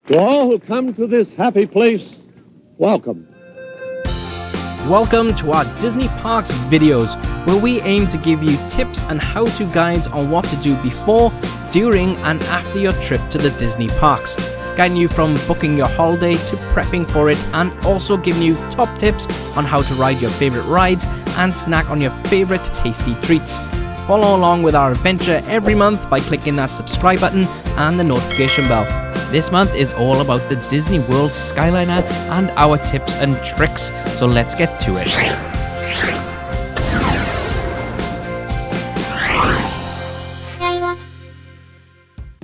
To all who come to this happy place, welcome. Welcome to our Disney Parks videos, where we aim to give you tips and how-to guides on what to do before, during and after your trip to the Disney Parks, guiding you from booking your holiday to prepping for it, and also giving you top tips on how to ride your favourite rides and snack on your favourite tasty treats. Follow along with our adventure every month by clicking that subscribe button and the notification bell. This month is all about the Disney World Skyliner and our tips and tricks, so let's get to it.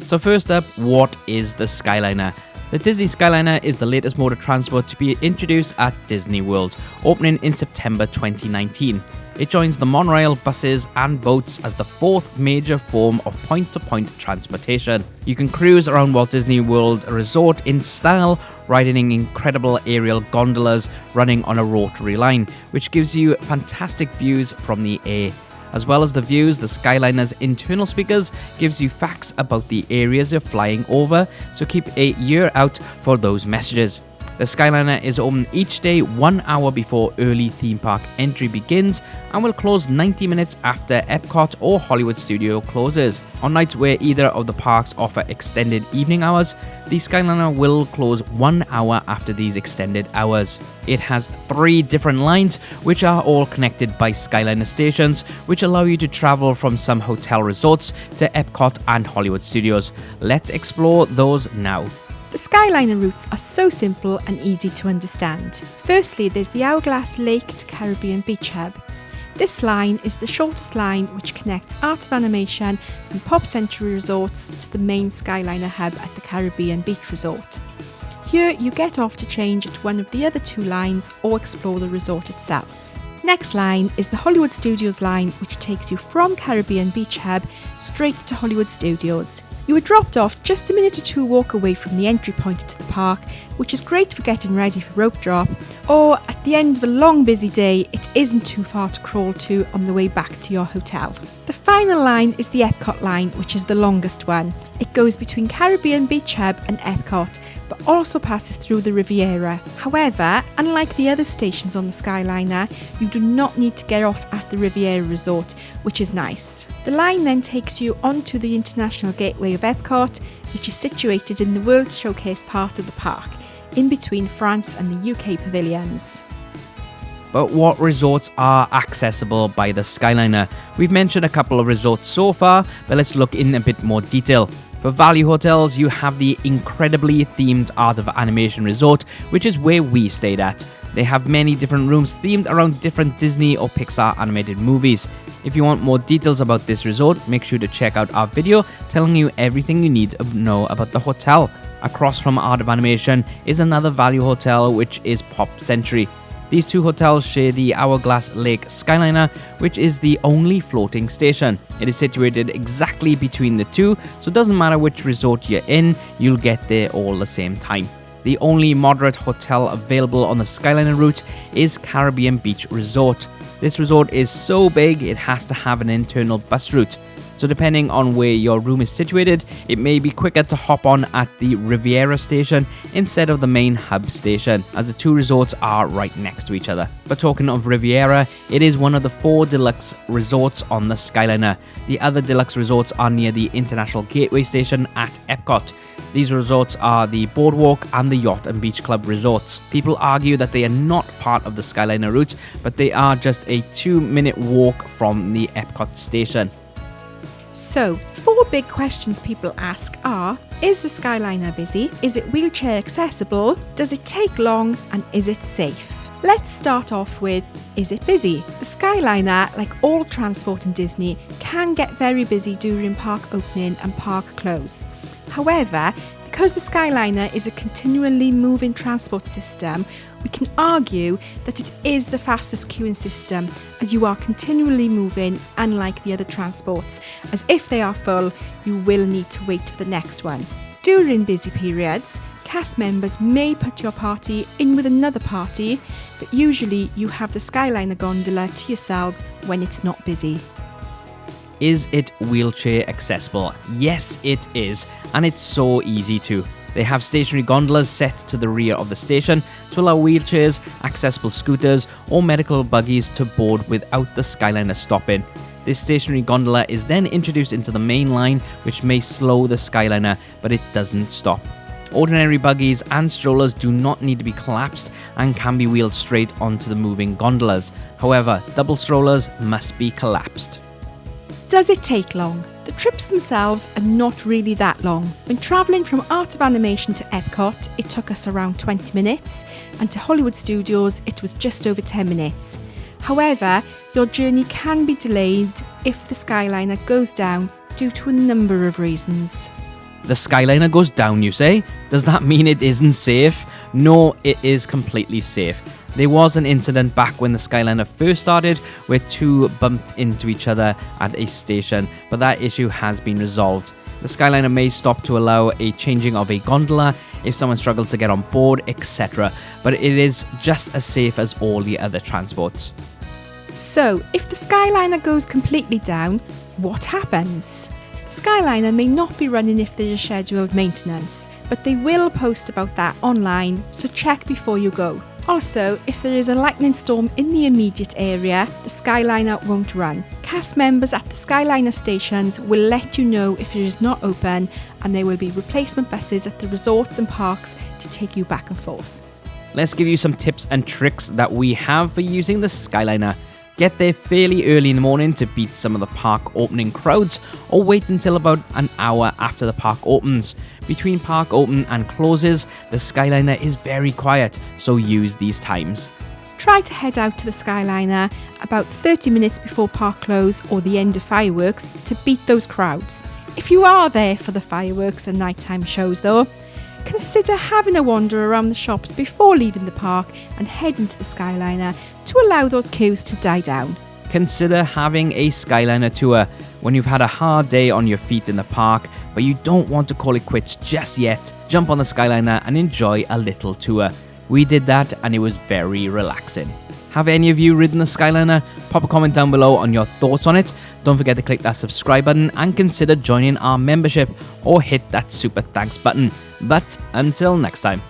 So first up, what is the Skyliner? The Disney Skyliner is the latest mode of transport to be introduced at Disney World, opening in September 2019. It joins the monorail, buses and boats as the fourth major form of point-to-point transportation. You can cruise around Walt Disney World Resort in style, riding in incredible aerial gondolas running on a rotary line, which gives you fantastic views from the air. As well as the views, the Skyliner's internal speakers gives you facts about the areas you're flying over, so keep an ear out for those messages. The Skyliner is open each day 1 hour before early theme park entry begins and will close 90 minutes after Epcot or Hollywood Studio closes. On nights where either of the parks offer extended evening hours, the Skyliner will close 1 hour after these extended hours. It has 3 different lines, which are all connected by Skyliner stations, which allow you to travel from some hotel resorts to Epcot and Hollywood Studios. Let's explore those now. The Skyliner routes are so simple and easy to understand. Firstly, there's the Hourglass Lake to Caribbean Beach Hub. This line is the shortest line which connects Art of Animation and Pop Century resorts to the main Skyliner hub at the Caribbean Beach Resort. Here you get off to change at one of the other 2 lines or explore the resort itself. Next line is the Hollywood Studios line, which takes you from Caribbean Beach Hub straight to Hollywood Studios. You are dropped off just a minute or 2 walk away from the entry point to the park, which is great for getting ready for rope drop, or at the end of a long busy day, it isn't too far to crawl to on the way back to your hotel. The final line is the Epcot line, which is the longest one. It goes between Caribbean Beach Hub and Epcot, but also passes through the Riviera. However, unlike the other stations on the Skyliner, you do not need to get off at the Riviera Resort, which is nice. The line then takes you onto the International Gateway of Epcot, which is situated in the World Showcase part of the park, in between France and the UK pavilions. But what resorts are accessible by the Skyliner? We've mentioned a couple of resorts so far, but let's look in a bit more detail. For value hotels, you have the incredibly themed Art of Animation Resort, which is where we stayed at. They have many different rooms themed around different Disney or Pixar animated movies. If you want more details about this resort, make sure to check out our video telling you everything you need to know about the hotel. Across from Art of Animation is another value hotel, which is Pop Century. These 2 hotels share the Hourglass Lake Skyliner, which is the only floating station. It is situated exactly between the 2, so it doesn't matter which resort you're in, you'll get there all the same time. The only moderate hotel available on the Skyliner route is Caribbean Beach Resort. This resort is so big it has to have an internal bus route. So depending on where your room is situated, it may be quicker to hop on at the Riviera station instead of the main hub station, as the 2 resorts are right next to each other. But talking of Riviera, it is one of the 4 deluxe resorts on the Skyliner. The other deluxe resorts are near the International Gateway station at Epcot. These resorts are the Boardwalk and the Yacht and Beach Club resorts. People argue that they are not part of the Skyliner route, but they are just a 2-minute walk from the Epcot station. So, 4 big questions people ask are: is the Skyliner busy? Is it wheelchair accessible? Does it take long? And is it safe? Let's start off with, is it busy? The Skyliner, like all transport in Disney, can get very busy during park opening and park close. However, because the Skyliner is a continually moving transport system, we can argue that it is the fastest queuing system, as you are continually moving, unlike the other transports, as if they are full, you will need to wait for the next one. During busy periods, cast members may put your party in with another party, but usually you have the Skyliner gondola to yourselves when it's not busy. Is it wheelchair accessible? Yes, it is, and it's so easy too. They have stationary gondolas set to the rear of the station to allow wheelchairs, accessible scooters, or medical buggies to board without the Skyliner stopping. This stationary gondola is then introduced into the main line, which may slow the Skyliner, but it doesn't stop. Ordinary buggies and strollers do not need to be collapsed and can be wheeled straight onto the moving gondolas. However, double strollers must be collapsed. Does it take long? The trips themselves are not really that long. When travelling from Art of Animation to Epcot, it took us around 20 minutes, and to Hollywood Studios, it was just over 10 minutes. However, your journey can be delayed if the Skyliner goes down due to a number of reasons. The Skyliner goes down, you say? Does that mean it isn't safe? No, it is completely safe. There was an incident back when the Skyliner first started where two bumped into each other at a station, but that issue has been resolved. The Skyliner may stop to allow a changing of a gondola if someone struggles to get on board, etc., but it is just as safe as all the other transports. So, if the Skyliner goes completely down, what happens? The Skyliner may not be running if there is scheduled maintenance, but they will post about that online, so check before you go. Also, if there is a lightning storm in the immediate area, the Skyliner won't run. Cast members at the Skyliner stations will let you know if it is not open, and there will be replacement buses at the resorts and parks to take you back and forth. Let's give you some tips and tricks that we have for using the Skyliner. Get there fairly early in the morning to beat some of the park opening crowds, or wait until about an hour after the park opens. Between park open and closes, the Skyliner is very quiet, so use these times. Try to head out to the Skyliner about 30 minutes before park close or the end of fireworks to beat those crowds. If you are there for the fireworks and nighttime shows though, consider having a wander around the shops before leaving the park and heading to the Skyliner to allow those queues to die down. Consider having a Skyliner tour when you've had a hard day on your feet in the park, but you don't want to call it quits just yet. Jump on the Skyliner and enjoy a little tour. We did that and it was very relaxing. Have any of you ridden the Skyliner? Pop a comment down below on your thoughts on it. Don't forget to click that subscribe button and consider joining our membership or hit that super thanks button. But until next time.